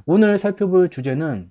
오늘 살펴볼 주제는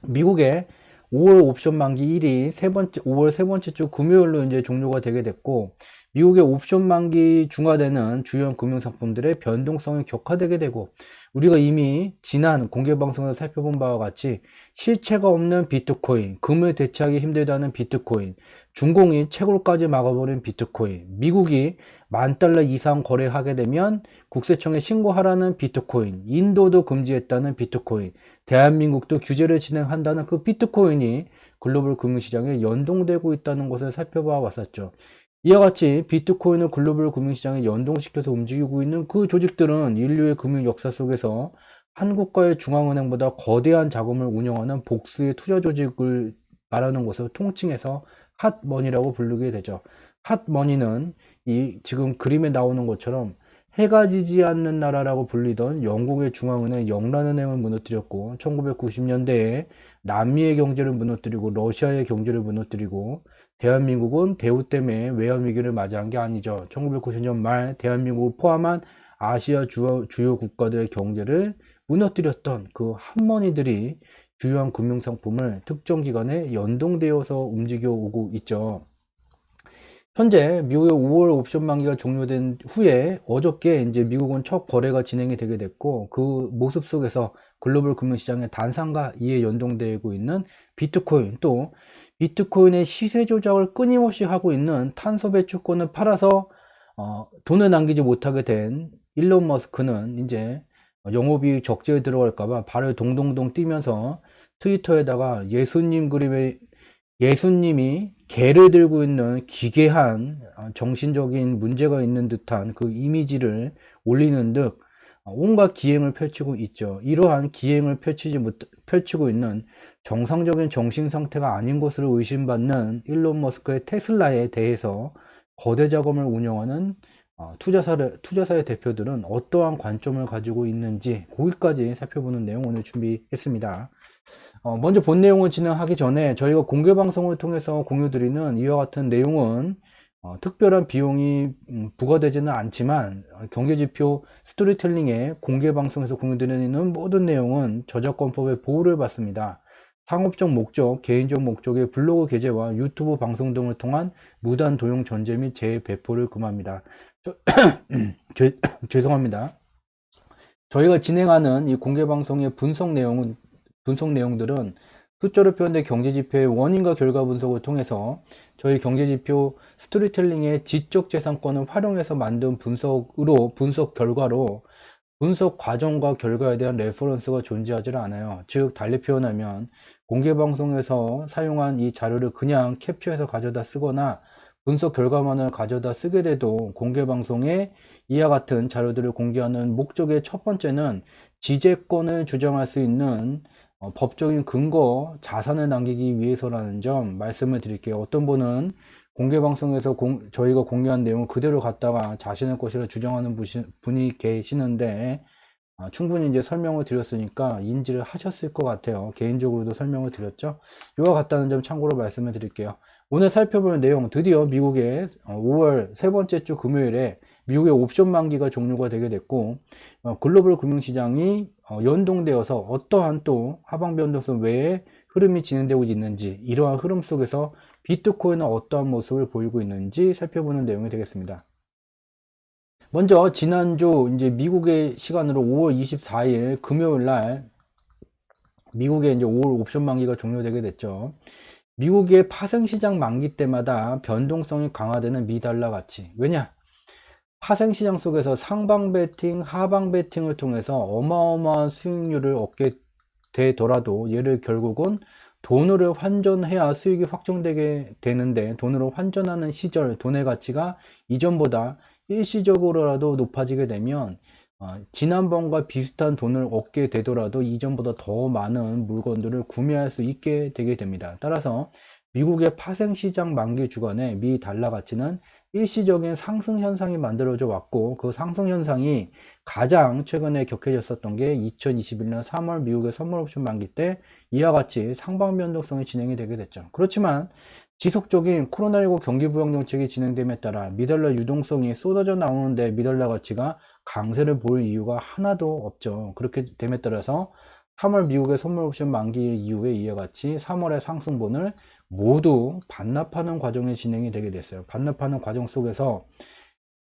미국의 5월 옵션 만기 1이 5월 세 번째 주 금요일로 이제 종료가 되게 됐고, 미국의 옵션 만기 중화되는 주요 금융상품들의 변동성이 격화되게 되고, 우리가 이미 지난 공개 방송에서 살펴본 바와 같이 실체가 없는 비트코인, 금을 대체하기 힘들다는 비트코인, 중공이 채굴까지 막아버린 비트코인, 미국이 $10,000 이상 거래하게 되면 국세청에 신고하라는 비트코인, 인도도 금지했다는 비트코인, 대한민국도 규제를 진행한다는 그 비트코인이 글로벌 금융시장에 연동되고 있다는 것을 살펴봐 왔었죠. 이와 같이 비트코인을 글로벌 금융시장에 연동시켜서 움직이고 있는 그 조직들은 인류의 금융 역사 속에서 한국과의 중앙은행보다 거대한 자금을 운영하는 복수의 투자 조직을 말하는 것을 통칭해서 핫머니라고 부르게 되죠. 핫머니는 이 지금 그림에 나오는 것처럼 해가 지지 않는 나라라고 불리던 영국의 중앙은행 영란은행을 무너뜨렸고, 1990년대에 남미의 경제를 무너뜨리고 러시아의 경제를 무너뜨리고, 대한민국은 대우 때문에 외환위기를 맞이한 게 아니죠. 1990년 말 대한민국을 포함한 아시아 주요 국가들의 경제를 무너뜨렸던 그 핫머니들이 주요한 금융상품을 특정 기간에 연동되어서 움직여 오고 있죠. 현재 미국의 5월 옵션 만기가 종료된 후에 어저께 이제 미국은 첫 거래가 진행이 되게 됐고, 그 모습 속에서 글로벌 금융시장의 단상과 이에 연동되고 있는 비트코인, 또 비트코인의 시세 조작을 끊임없이 하고 있는 탄소 배출권을 팔아서 돈을 남기지 못하게 된 일론 머스크는 이제 영업이익 적재에 들어갈까봐 발을 동동동 뛰면서 트위터에다가 예수님이 개를 들고 있는 기괴한 정신적인 문제가 있는 듯한 그 이미지를 올리는 듯 온갖 기행을 펼치고 있죠. 이러한 기행을 펼치고 있는 정상적인 정신 상태가 아닌 것으로 의심받는 일론 머스크의 테슬라에 대해서 거대 자금을 운영하는 투자사의 대표들은 어떠한 관점을 가지고 있는지, 거기까지 살펴보는 내용 오늘 준비했습니다. 먼저 본 내용을 진행하기 전에 저희가 공개 방송을 통해서 공유드리는 이와 같은 내용은 특별한 비용이 부과되지는 않지만, 경제지표 스토리텔링의 공개 방송에서 공유드리는 모든 내용은 저작권법의 보호를 받습니다. 상업적 목적, 개인적 목적의 블로그 게재와 유튜브 방송 등을 통한 무단 도용 전제 및 재배포를 금합니다. 죄송합니다. 저희가 진행하는 이 공개 방송의 분석 내용들은 숫자로 표현된 경제지표의 원인과 결과 분석을 통해서 저희 경제지표 스토리텔링의 지적 재산권을 활용해서 만든 분석 결과로 분석 과정과 결과에 대한 레퍼런스가 존재하지 않아요. 즉, 달리 표현하면 공개 방송에서 사용한 이 자료를 그냥 캡처해서 가져다 쓰거나 분석 결과만을 가져다 쓰게 돼도 공개 방송에 이와 같은 자료들을 공개하는 목적의 첫 번째는 지재권을 주장할 수 있는 법적인 근거, 자산을 남기기 위해서라는 점 말씀을 드릴게요. 어떤 분은 공개 방송에서 저희가 공개한 내용을 그대로 갖다가 자신의 것이라 주장하는 분이 계시는데, 충분히 이제 설명을 드렸으니까 인지를 하셨을 것 같아요. 개인적으로도 설명을 드렸죠. 이와 같다는 점 참고로 말씀을 드릴게요. 오늘 살펴볼 내용, 드디어 미국의 5월 세 번째 주 금요일에 미국의 옵션 만기가 종료가 되게 됐고, 글로벌 금융시장이 연동되어서 어떠한 또 하방 변동성 외에 흐름이 진행되고 있는지, 이러한 흐름 속에서 비트코인은 어떠한 모습을 보이고 있는지 살펴보는 내용이 되겠습니다. 먼저 지난주 이제 미국의 시간으로 5월 24일 금요일 날 미국의 이제 5월 옵션 만기가 종료되게 됐죠. 미국의 파생시장 만기 때마다 변동성이 강화되는 미달러 가치. 왜냐? 파생시장 속에서 상방 베팅, 하방 베팅을 통해서 어마어마한 수익률을 얻게 되더라도 얘를 결국은 돈으로 환전해야 수익이 확정되게 되는데, 돈으로 환전하는 시절 돈의 가치가 이전보다 일시적으로라도 높아지게 되면 지난번과 비슷한 돈을 얻게 되더라도 이전보다 더 많은 물건들을 구매할 수 있게 되게 됩니다. 따라서 미국의 파생시장 만기 주간에 미 달러 가치는 일시적인 상승 현상이 만들어져 왔고, 그 상승 현상이 가장 최근에 격해졌었던 게 2021년 3월 미국의 선물 옵션 만기 때 이와 같이 상방 변동성이 진행이 되게 됐죠. 그렇지만 지속적인 코로나19 경기 부양 정책이 진행됨에 따라 미달러 유동성이 쏟아져 나오는데 미달러 가치가 강세를 보일 이유가 하나도 없죠. 그렇게 됨에 따라서 3월 미국의 선물 옵션 만기 이후에 이와 같이 3월의 상승분을 모두 반납하는 과정이 진행이 되게 됐어요. 반납하는 과정 속에서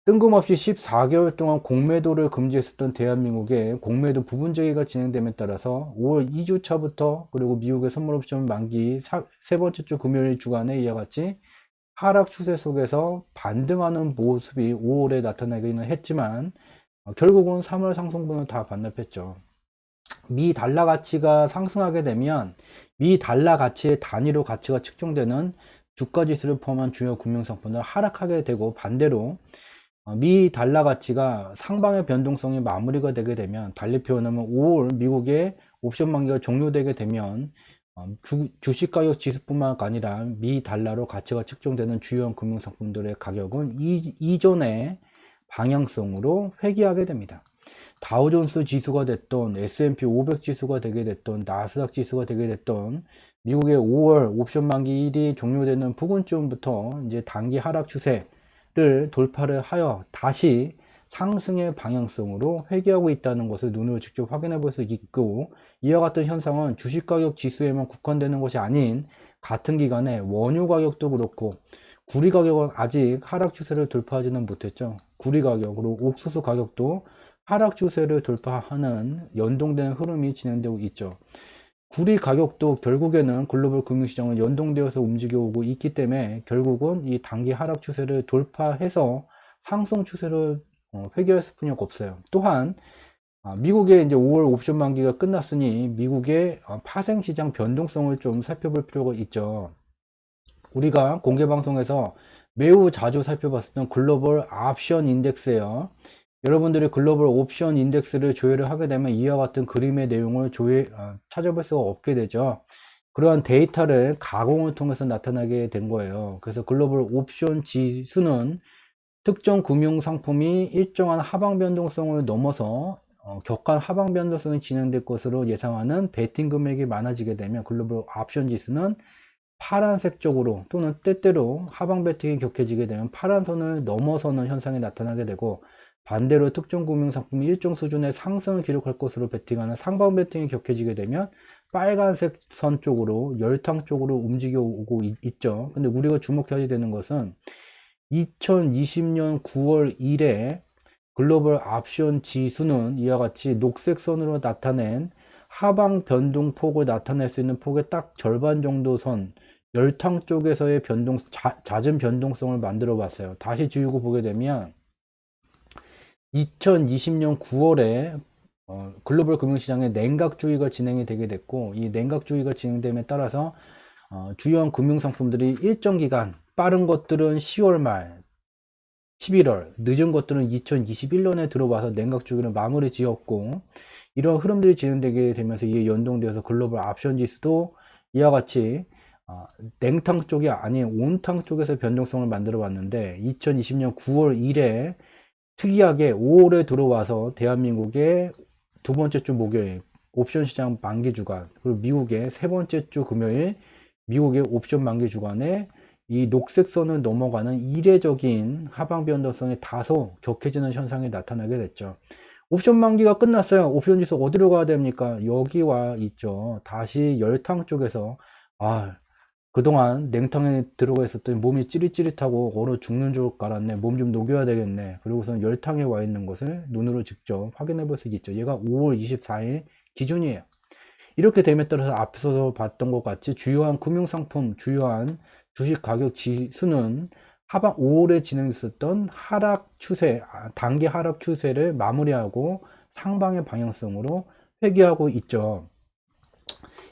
뜬금없이 14개월 동안 공매도를 금지했었던 대한민국의 공매도 부분제기가 진행됨에 따라서 5월 2주차부터 그리고 미국의 선물 옵션 만기 세 번째 주 금요일 주간에 이와 같이 하락 추세 속에서 반등하는 모습이 5월에 나타나기는 했지만 결국은 3월 상승분을 다 반납했죠. 미 달러 가치가 상승하게 되면 미 달러 가치의 단위로 가치가 측정되는 주가 지수를 포함한 주요 금융상품들 하락하게 되고, 반대로 미 달러 가치가 상방의 변동성이 마무리가 되게 되면, 달리 표현하면 5월 미국의 옵션 만기가 종료되게 되면 주식 가격 지수뿐만 아니라 미 달러로 가치가 측정되는 주요 금융상품들의 가격은 이전의 방향성으로 회귀하게 됩니다. 다우존스 지수가 됐던, S&P 500 지수가 되게 됐던, 나스닥 지수가 되게 됐던 미국의 5월 옵션 만기 일이 종료되는 부근쯤부터 이제 단기 하락 추세를 돌파를 하여 다시 상승의 방향성으로 회귀하고 있다는 것을 눈으로 직접 확인해 볼 수 있고, 이와 같은 현상은 주식가격 지수에만 국한되는 것이 아닌 같은 기간에 원유 가격도 그렇고 구리 가격은 아직 하락 추세를 돌파하지는 못했죠. 구리 가격, 그리고 옥수수 가격도 하락 추세를 돌파하는 연동된 흐름이 진행되고 있죠. 구리 가격도 결국에는 글로벌 금융시장은 연동되어서 움직여 오고 있기 때문에 결국은 이 단기 하락 추세를 돌파해서 상승 추세를 회귀할 수뿐이 없어요. 또한 미국의 이제 5월 옵션 만기가 끝났으니 미국의 파생시장 변동성을 좀 살펴볼 필요가 있죠. 우리가 공개방송에서 매우 자주 살펴봤었던 글로벌 옵션 인덱스예요. 여러분들이 글로벌 옵션 인덱스를 조회를 하게 되면 이와 같은 그림의 내용을 찾아볼 수가 없게 되죠. 그러한 데이터를 가공을 통해서 나타나게 된 거예요. 그래서 글로벌 옵션 지수는 특정 금융상품이 일정한 하방 변동성을 넘어서 격한 하방 변동성이 진행될 것으로 예상하는 베팅 금액이 많아지게 되면 글로벌 옵션 지수는 파란색 쪽으로, 또는 때때로 하방 베팅이 격해지게 되면 파란 선을 넘어서는 현상이 나타나게 되고, 반대로 특정 금융상품이 일정 수준의 상승을 기록할 것으로 베팅하는 상방 베팅이 격해지게 되면 빨간색 선 쪽으로, 열탕 쪽으로 움직여 오고 있죠. 근데 우리가 주목해야 되는 것은 2020년 9월 1에 글로벌 옵션 지수는 이와 같이 녹색 선으로 나타낸 하방 변동폭을 나타낼 수 있는 폭의 딱 절반 정도 선, 열탕 쪽에서의 잦은 변동성을 만들어 봤어요. 다시 지우고 보게 되면 2020년 9월에 글로벌 금융시장에 냉각주의가 진행이 되게 됐고, 이 냉각주의가 진행됨에 따라서 주요한 금융상품들이 일정 기간, 빠른 것들은 10월 말, 11월, 늦은 것들은 2021년에 들어와서 냉각주의를 마무리 지었고, 이런 흐름들이 진행되게 되면서 이에 연동되어서 글로벌 옵션 지수도 이와 같이 냉탕 쪽이 아닌 온탕 쪽에서 변동성을 만들어 봤는데, 2020년 9월 1에 특이하게 5월에 들어와서 대한민국의 두 번째 주 목요일 옵션 시장 만기 주간, 그리고 미국의 세 번째 주 금요일 미국의 옵션 만기 주간에 이 녹색 선을 넘어가는 이례적인 하방 변동성이 다소 격해지는 현상이 나타나게 됐죠. 옵션 만기가 끝났어요. 옵션 지수 어디로 가야 됩니까? 여기 와 있죠. 다시 열탕 쪽에서 그동안 냉탕에 들어가 있었더니 몸이 찌릿찌릿하고 얼어 죽는 줄 알았네. 몸 좀 녹여야 되겠네. 그리고선 열탕에 와 있는 것을 눈으로 직접 확인해 볼 수 있죠. 얘가 5월 24일 기준이에요. 이렇게 됨에 따라서 앞서서 봤던 것 같이 주요한 금융상품, 주요한 주식 가격 지수는 하방 5월에 진행했었던 하락 추세, 단기 하락 추세를 마무리하고 상방의 방향성으로 회귀하고 있죠.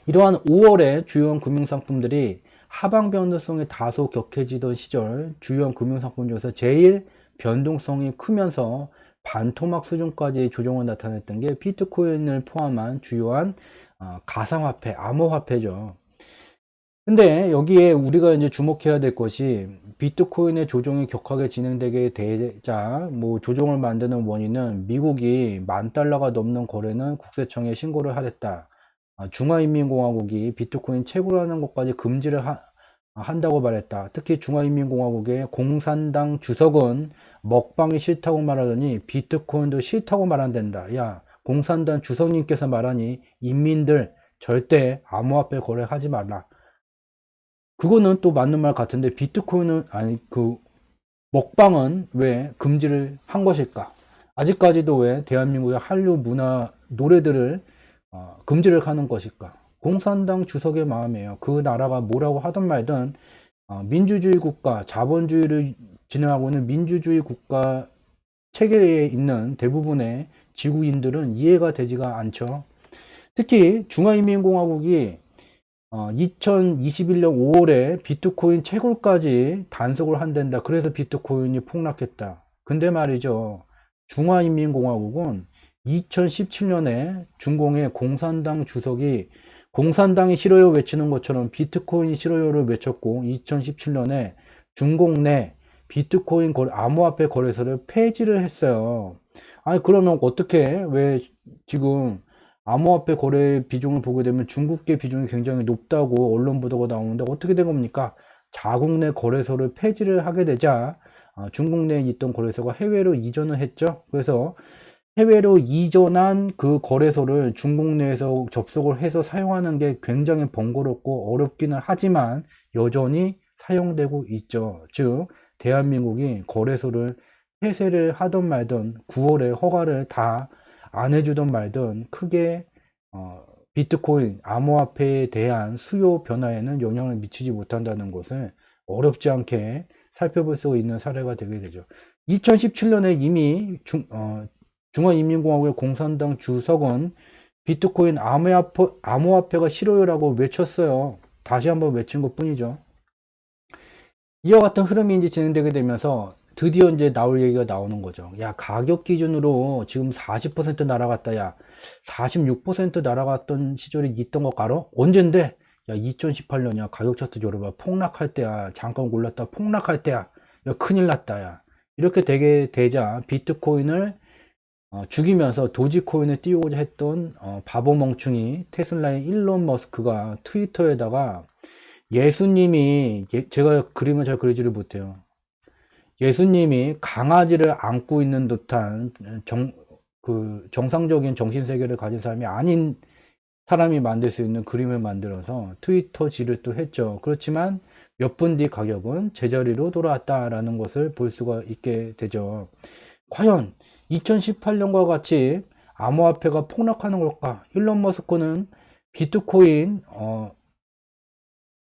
이러한 5월에 주요한 금융상품들이 하방 변동성이 다소 격해지던 시절 주요한 금융상품 중에서 제일 변동성이 크면서 반토막 수준까지 조정을 나타냈던 게 비트코인을 포함한 주요한 가상화폐, 암호화폐죠. 근데 여기에 우리가 이제 주목해야 될 것이, 비트코인의 조정이 격하게 진행되게 되자 조정을 만드는 원인은 미국이 $10,000가 넘는 거래는 국세청에 신고를 하랬다. 중화인민공화국이 비트코인 채굴하는 것까지 금지를 한다고 말했다. 특히 중화인민공화국의 공산당 주석은 먹방이 싫다고 말하더니 비트코인도 싫다고 말한단다. 야, 공산당 주석님께서 말하니 인민들 절대 암호화폐 거래하지 말라. 그거는 또 맞는 말 같은데 비트코인은 아니 그 먹방은 왜 금지를 한 것일까? 아직까지도 왜 대한민국의 한류 문화 노래들을 금지를 하는 것일까? 공산당 주석의 마음이에요. 그 나라가 뭐라고 하든 말든 민주주의 국가, 자본주의를 진행하고 있는 민주주의 국가 체계에 있는 대부분의 지구인들은 이해가 되지가 않죠. 특히 중화인민공화국이 2021년 5월에 비트코인 채굴까지 단속을 한댄다. 그래서 비트코인이 폭락했다. 근데 말이죠. 중화인민공화국은 2017년에 중공의 공산당 주석이 공산당이 싫어요 외치는 것처럼 비트코인이 싫어요를 외쳤고 2017년에 중공 내 비트코인 암호화폐 거래소를 폐지를 했어요. 아니 그러면 어떻게 왜 지금 암호화폐 거래 비중을 보게 되면 중국계 비중이 굉장히 높다고 언론 보도가 나오는데 어떻게 된 겁니까? 자국 내 거래소를 폐지를 하게 되자 중국 내에 있던 거래소가 해외로 이전을 했죠. 그래서 해외로 이전한 그 거래소를 중국 내에서 접속을 해서 사용하는 게 굉장히 번거롭고 어렵기는 하지만 여전히 사용되고 있죠. 즉 대한민국이 거래소를 폐쇄를 하던 말던 9월에 허가를 다 안 해주던 말든 크게 비트코인 암호화폐에 대한 수요 변화에는 영향을 미치지 못한다는 것을 어렵지 않게 살펴볼 수 있는 사례가 되게 되죠. 2017년에 이미 중화인민공화국의 공산당 주석은 비트코인 암호화폐가 싫어요라고 외쳤어요. 다시 한번 외친 것 뿐이죠. 이와 같은 흐름이 이제 진행되게 되면서 드디어 이제 나올 얘기가 나오는 거죠. 야, 가격 기준으로 지금 40% 날아갔다. 야, 46% 날아갔던 시절이 있던 것 같아? 언젠데? 야, 2018년이야. 가격 차트 열어봐. 폭락할 때야. 잠깐 올랐다. 폭락할 때야. 야, 큰일 났다. 야. 이렇게 되게 되자 비트코인을 죽이면서 도지코인을 띄우고자 했던 바보 멍충이 테슬라의 일론 머스크가 트위터에다가 예수님이 제가 그림을 잘 그리지를 못해요. 예수님이 강아지를 안고 있는 듯한 정상적인 정신세계를 가진 사람이 아닌 사람이 만들 수 있는 그림을 만들어서 트위터질을 또 했죠. 그렇지만 몇 분 뒤 가격은 제자리로 돌아왔다라는 것을 볼 수가 있게 되죠. 과연 2018년과 같이 암호화폐가 폭락하는 걸까? 일론 머스크는 비트코인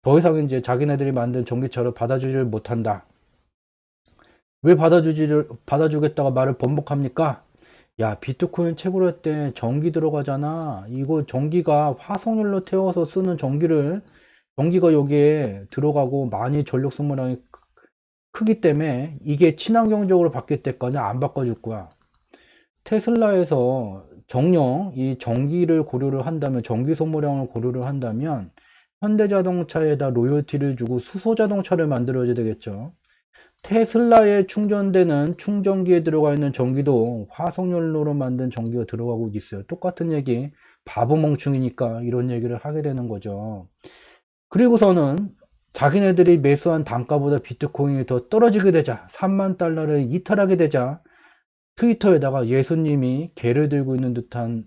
더 이상 이제 자기네들이 만든 전기차를 받아주지를 못한다. 왜 받아주겠다가 말을 번복합니까? 야, 비트코인 채굴할 때 전기 들어가잖아. 이거 전기가 화석연료 태워서 쓰는 전기가 여기에 들어가고 많이 전력 소모량이 크기 때문에 이게 친환경적으로 바뀔 때까지 안 바꿔줄 거야. 테슬라에서 정령 이 전기를 고려를 한다면, 전기 소모량을 고려를 한다면 현대자동차에다 로열티를 주고 수소자동차를 만들어야 되겠죠. 테슬라에 충전되는 충전기에 들어가 있는 전기도 화석연료로 만든 전기가 들어가고 있어요. 똑같은 얘기, 바보 멍충이니까 이런 얘기를 하게 되는 거죠. 그리고서는 자기네들이 매수한 단가보다 비트코인이 더 떨어지게 되자, 3만 달러를 이탈하게 되자 트위터에다가 예수님이 개를 들고 있는 듯한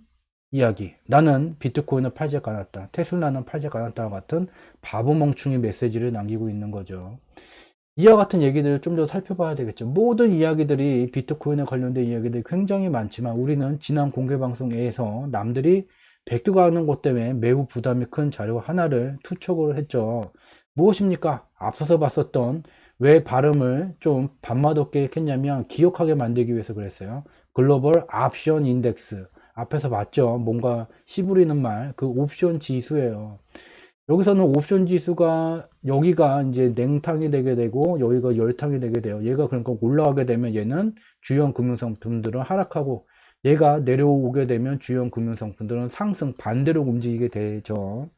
이야기, 나는 비트코인을 팔지 않았다, 테슬라는 팔지 않았다와 같은 바보 멍충이 메시지를 남기고 있는 거죠. 이와 같은 얘기들을 좀 더 살펴봐야 되겠죠. 모든 이야기들이 비트코인에 관련된 이야기들이 굉장히 많지만 우리는 지난 공개방송에서 남들이 베껴가는 것 때문에 매우 부담이 큰 자료 하나를 투척을 했죠. 무엇입니까? 앞서서 봤었던 왜 발음을 좀 밥맛없게 했냐면 기억하게 만들기 위해서 그랬어요. 글로벌 옵션 인덱스. 앞에서 봤죠. 뭔가 씨부리는 말, 그 옵션 지수예요. 여기서는 옵션 지수가 여기가 이제 냉탕이 되게 되고 여기가 열탕이 되게 돼요. 얘가 그러니까 올라가게 되면 얘는 주요 금융상품들은 하락하고 얘가 내려오게 되면 주요 금융상품들은 상승 반대로 움직이게 되죠.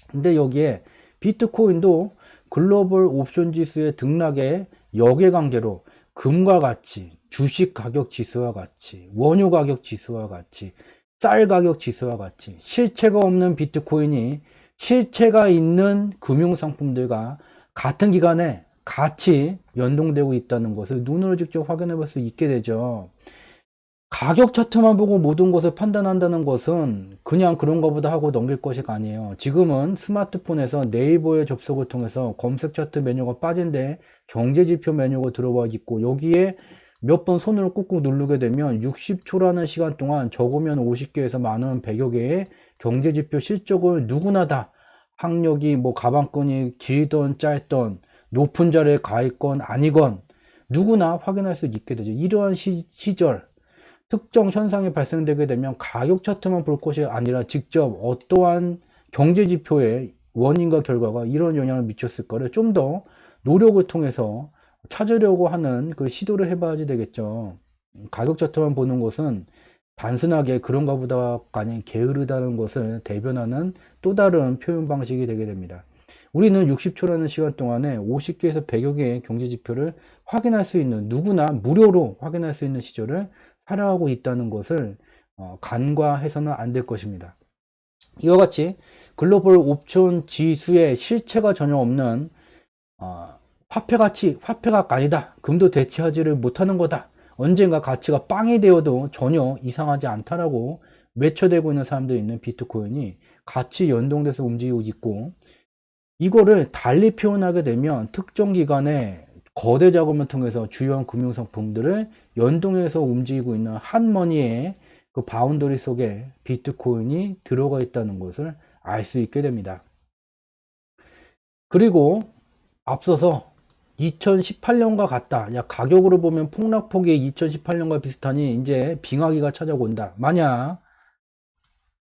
근데 여기에 비트코인도 글로벌 옵션 지수의 등락에 역외관계로 금과 같이 주식 가격 지수와 같이 원유 가격 지수와 같이 쌀 가격 지수와 같이 실체가 없는 비트코인이 실체가 있는 금융상품들과 같은 기간에 같이 연동되고 있다는 것을 눈으로 직접 확인해 볼 수 있게 되죠. 가격 차트만 보고 모든 것을 판단한다는 것은 그냥 그런가 보다 하고 넘길 것이 아니에요. 지금은 스마트폰에서 네이버의 접속을 통해서 검색 차트 메뉴가 빠진데 경제지표 메뉴가 들어와 있고, 여기에 몇 번 손으로 꾹꾹 누르게 되면 60초라는 시간 동안 적으면 50개에서 많으면 100여 개의 경제지표 실적을 누구나 다, 학력이 뭐 가방끈이 길던 짧던 높은 자리에 가 있건 아니건 누구나 확인할 수 있게 되죠. 이러한 시절 특정 현상이 발생되게 되면 가격 차트만 볼 것이 아니라 직접 어떠한 경제 지표의 원인과 결과가 이런 영향을 미쳤을까를 좀 더 노력을 통해서 찾으려고 하는 그 시도를 해봐야지 되겠죠. 가격 차트만 보는 것은 단순하게 그런가 보다가 아닌 게으르다는 것을 대변하는 또 다른 표현 방식이 되게 됩니다. 우리는 60초라는 시간 동안에 50개에서 100여 개의 경제 지표를 확인할 수 있는, 누구나 무료로 확인할 수 있는 시절을 살아가고 있다는 것을 간과해서는 안 될 것입니다. 이와 같이 글로벌 옵션 지수에 실체가 전혀 없는 화폐가 아니다, 금도 대체하지를 못하는 거다, 언젠가 가치가 빵이 되어도 전혀 이상하지 않다라고 외쳐대고 있는 사람들이 있는 비트코인이 같이 연동돼서 움직이고 있고, 이거를 달리 표현하게 되면 특정 기간에 거대 자금을 통해서 주요한 금융상품들을 연동해서 움직이고 있는 핫머니의 그 바운더리 속에 비트코인이 들어가 있다는 것을 알 수 있게 됩니다. 그리고 앞서서 2018년과 같다, 야 가격으로 보면 폭락폭이 2018년과 비슷하니 이제 빙하기가 찾아온다, 만약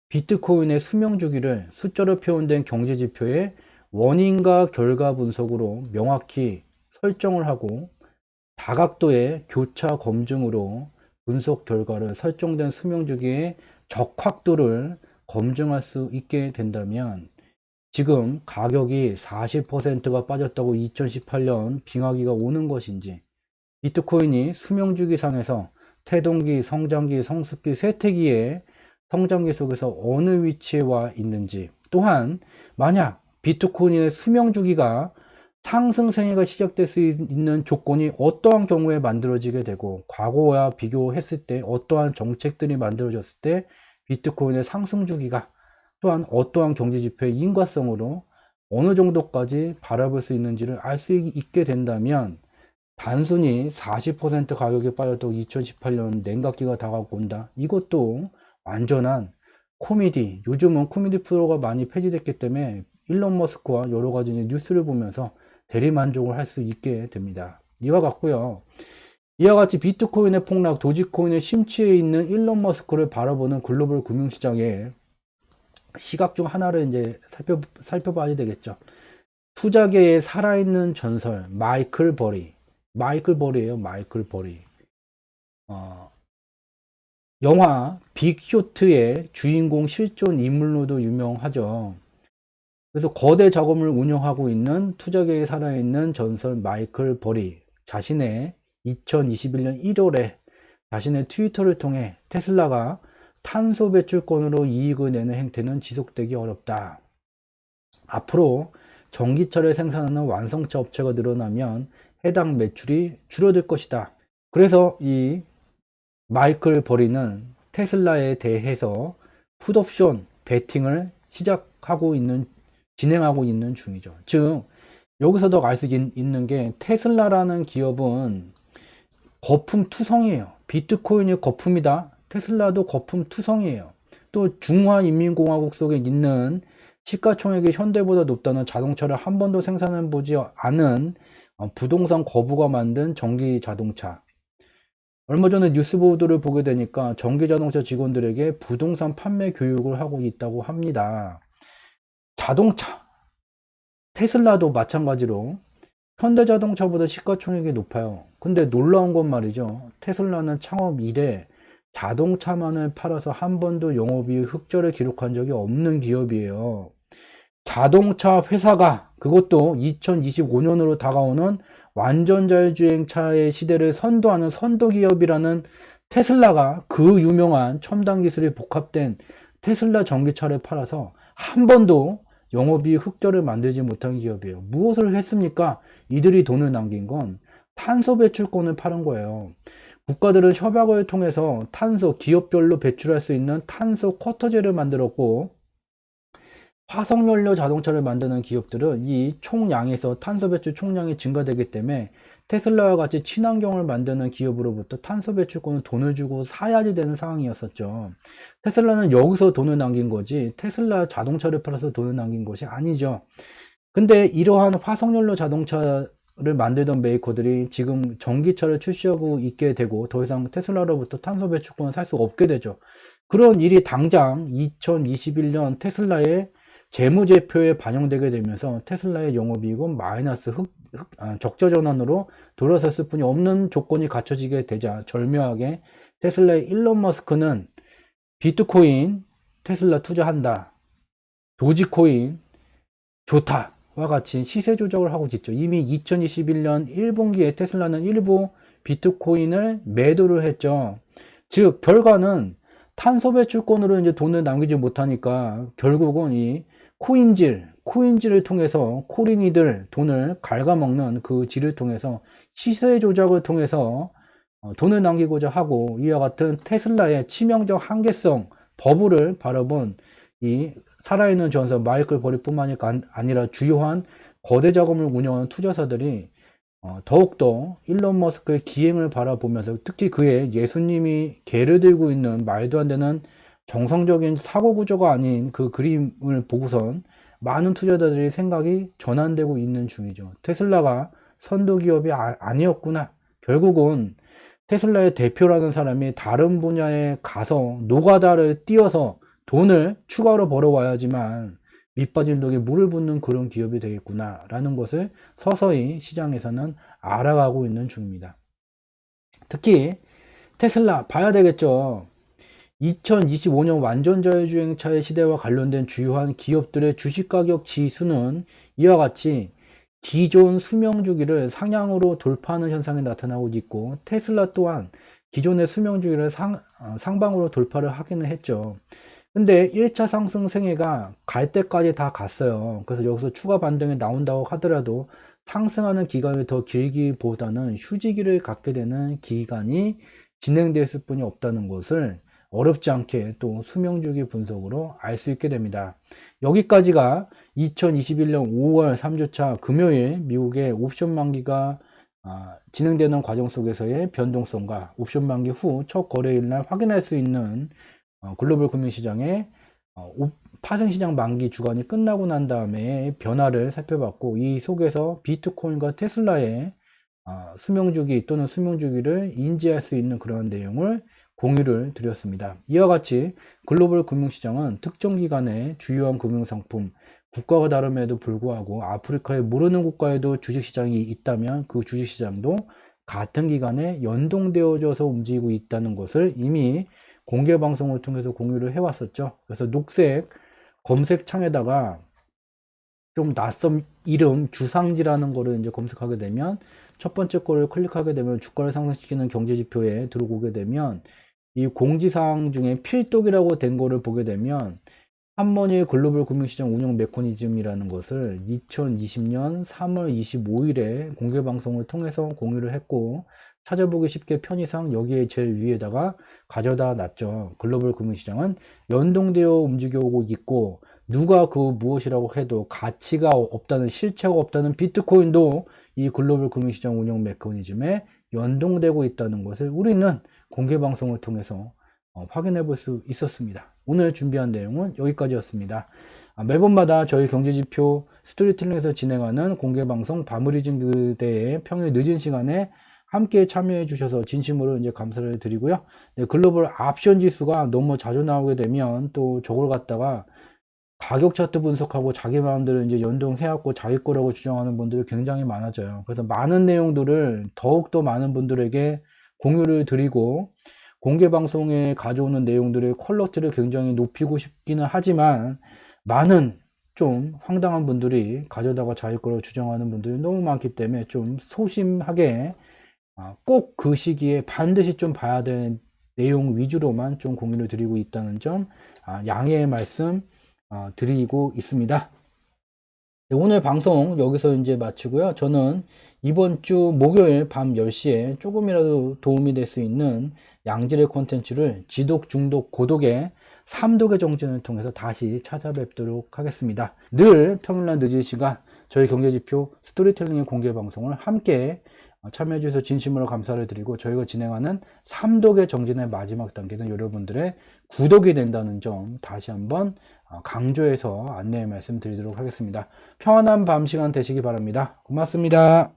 비트코인의 수명 주기를 숫자로 표현된 경제지표의 원인과 결과 분석으로 명확히 설정을 하고 다각도의 교차 검증으로 분석 결과를 설정된 수명 주기의 적확도를 검증할 수 있게 된다면, 지금 가격이 40%가 빠졌다고 2018년 빙하기가 오는 것인지, 비트코인이 수명 주기상에서 태동기, 성장기, 성숙기, 쇠퇴기의 성장기 속에서 어느 위치에 와 있는지, 또한 만약 비트코인의 수명 주기가 상승세가 시작될 수 있는 조건이 어떠한 경우에 만들어지게 되고, 과거와 비교했을 때 어떠한 정책들이 만들어졌을 때 비트코인의 상승 주기가 또한 어떠한 경제지표의 인과성으로 어느 정도까지 바라볼 수 있는지를 알 수 있게 된다면, 단순히 40% 가격이 빠졌다고 2018년 냉각기가 다가오고 온다, 이것도 완전한 코미디, 요즘은 코미디 프로가 많이 폐지됐기 때문에 일론 머스크와 여러 가지 뉴스를 보면서 대리만족을 할 수 있게 됩니다. 이와 같고요. 이와 같이 비트코인의 폭락, 도지코인의 심취해 있는 일론 머스크를 바라보는 글로벌 금융시장의 시각 중 하나를 이제 살펴봐야 되겠죠. 투자계의 살아있는 전설 마이클 버리예요. 마이클 버리. 영화 빅쇼트의 주인공 실존 인물로도 유명하죠. 그래서 거대 자금을 운영하고 있는 투자계에 살아있는 전설 마이클 버리 자신의 2021년 1월에 자신의 트위터를 통해 테슬라가 탄소 배출권으로 이익을 내는 행태는 지속되기 어렵다, 앞으로 전기차를 생산하는 완성차 업체가 늘어나면 해당 매출이 줄어들 것이다. 그래서 이 마이클 버리는 테슬라에 대해서 풋옵션 베팅을 진행하고 있는 중이죠. 즉 여기서도 알 수 있는 게, 테슬라라는 기업은 거품투성이에요. 비트코인이 거품이다, 테슬라도 거품투성이에요. 또 중화인민공화국 속에 있는 시가총액이 현대보다 높다는 자동차를 한 번도 생산해 보지 않은 부동산 거부가 만든 전기 자동차. 얼마 전에 뉴스 보도를 보게 되니까 전기 자동차 직원들에게 부동산 판매 교육을 하고 있다고 합니다. 자동차, 테슬라도 마찬가지로 현대자동차보다 시가총액이 높아요. 근데 놀라운 건 말이죠, 테슬라는 창업 이래 자동차만을 팔아서 한 번도 영업이익 흑자를 기록한 적이 없는 기업이에요. 자동차 회사가, 그것도 2025년으로 다가오는 완전자율주행차의 시대를 선도하는 선도기업이라는 테슬라가 그 유명한 첨단 기술이 복합된 테슬라 전기차를 팔아서 한 번도 영업이익 흑자를 만들지 못한 기업이에요. 무엇을 했습니까? 이들이 돈을 남긴 건 탄소 배출권을 파는 거예요. 국가들은 협약을 통해서 탄소, 기업별로 배출할 수 있는 탄소 쿼터제를 만들었고, 화석연료 자동차를 만드는 기업들은 이 총량에서 탄소 배출 총량이 증가되기 때문에 테슬라와 같이 친환경을 만드는 기업으로부터 탄소 배출권을 돈을 주고 사야지 되는 상황이었었죠. 테슬라는 여기서 돈을 남긴 거지 테슬라 자동차를 팔아서 돈을 남긴 것이 아니죠. 근데 이러한 화석연료 자동차를 만들던 메이커들이 지금 전기차를 출시하고 있게 되고 더 이상 테슬라로부터 탄소 배출권을 살 수가 없게 되죠. 그런 일이 당장 2021년 테슬라의 재무제표에 반영되게 되면서 테슬라의 영업이익은 마이너스 적자 전환으로 돌아섰을 뿐이 없는 조건이 갖춰지게 되자 절묘하게 테슬라의 일론 머스크는 비트코인 테슬라 투자한다, 도지코인 좋다 와 같이 시세 조작을 하고 있죠. 이미 2021년 1분기에 테슬라는 일부 비트코인을 매도를 했죠. 즉 결과는 탄소 배출권으로 이제 돈을 남기지 못하니까 결국은 이 코인질을 통해서 코린이들 돈을 갉아먹는 그 질을 통해서 시세 조작을 통해서 돈을 남기고자 하고, 이와 같은 테슬라의 치명적 한계성 버블을 바라본 이 살아있는 전설 마이클 버리뿐만이 아니라 주요한 거대 자금을 운영하는 투자사들이 더욱더 일론 머스크의 기행을 바라보면서, 특히 그의 예수님이 개를 들고 있는 말도 안 되는 정성적인 사고 구조가 아닌 그 그림을 보고선 많은 투자자들의 생각이 전환되고 있는 중이죠. 테슬라가 선도 기업이 아니었구나. 결국은 테슬라의 대표라는 사람이 다른 분야에 가서 노가다를 띄어서 돈을 추가로 벌어와야지만 밑빠진 독에 물을 붓는 그런 기업이 되겠구나 라는 것을 서서히 시장에서는 알아가고 있는 중입니다. 특히 테슬라 봐야 되겠죠. 2025년 완전자율주행차의 시대와 관련된 주요한 기업들의 주식가격 지수는 이와 같이 기존 수명주기를 상향으로 돌파하는 현상이 나타나고 있고, 테슬라 또한 기존의 수명주기를 상방으로 돌파를 하기는 했죠. 근데 1차 상승 생애가 갈 때까지 다 갔어요. 그래서 여기서 추가 반등이 나온다고 하더라도 상승하는 기간이 더 길기보다는 휴지기를 갖게 되는 기간이 진행됐을 뿐이 없다는 것을 어렵지 않게 또 수명주기 분석으로 알 수 있게 됩니다. 여기까지가 2021년 5월 3주차 금요일 미국의 옵션 만기가 진행되는 과정 속에서의 변동성과 옵션 만기 후 첫 거래일 날 확인할 수 있는 글로벌 금융시장의 파생시장 만기 주간이 끝나고 난 다음에 변화를 살펴봤고, 이 속에서 비트코인과 테슬라의 수명주기 또는 수명주기를 인지할 수 있는 그런 내용을 공유를 드렸습니다. 이와 같이 글로벌 금융시장은 특정 기간에 주요한 금융상품, 국가가 다름에도 불구하고 아프리카의 모르는 국가에도 주식시장이 있다면 그 주식시장도 같은 기간에 연동되어져서 움직이고 있다는 것을 이미 공개 방송을 통해서 공유를 해왔었죠. 그래서 녹색 검색창에다가 좀 낯선 이름 주상지라는 거를 이제 검색하게 되면 첫 번째 거를 클릭하게 되면 주가를 상승시키는 경제지표에 들어오게 되면 이 공지사항 중에 필독이라고 된 거를 보게 되면 한머니의 글로벌 금융시장 운영 메커니즘이라는 것을 2020년 3월 25일에 공개 방송을 통해서 공유를 했고, 찾아보기 쉽게 편의상 여기에 제일 위에다가 가져다 놨죠. 글로벌 금융시장은 연동되어 움직여오고 있고, 누가 그 무엇이라고 해도 가치가 없다는, 실체가 없다는 비트코인도 이 글로벌 금융시장 운영 메커니즘에 연동되고 있다는 것을 우리는 공개 방송을 통해서 확인해 볼 수 있었습니다. 오늘 준비한 내용은 여기까지였습니다. 매번마다 저희 경제지표 스토리텔링에서 진행하는 공개방송 바무리즘 그대의 평일 늦은 시간에 함께 참여해 주셔서 진심으로 이제 감사를 드리고요. 네, 글로벌 옵션 지수가 너무 자주 나오게 되면 또 저걸 갖다가 가격 차트 분석하고 자기 마음대로 이제 연동해갖고 자기 거라고 주장하는 분들이 굉장히 많아져요. 그래서 많은 내용들을 더욱더 많은 분들에게 공유를 드리고, 공개 방송에 가져오는 내용들의 퀄리티를 굉장히 높이고 싶기는 하지만 많은 좀 황당한 분들이 가져다가 자기 거라고 주장하는 분들이 너무 많기 때문에 좀 소심하게 꼭 그 시기에 반드시 좀 봐야 되는 내용 위주로만 좀 공유를 드리고 있다는 점 양해의 말씀 드리고 있습니다. 네, 오늘 방송 여기서 이제 마치고요. 저는 이번 주 목요일 밤 10시에 조금이라도 도움이 될 수 있는 양질의 콘텐츠를 지독, 중독, 고독의 3독의 정진을 통해서 다시 찾아뵙도록 하겠습니다. 늘 평일날 늦은 시간 저희 경제지표 스토리텔링의 공개 방송을 함께 참여해 주셔서 진심으로 감사를 드리고, 저희가 진행하는 3독의 정진의 마지막 단계는 여러분들의 구독이 된다는 점 다시 한번 강조해서 안내 말씀드리도록 하겠습니다. 평안한 밤 시간 되시기 바랍니다. 고맙습니다.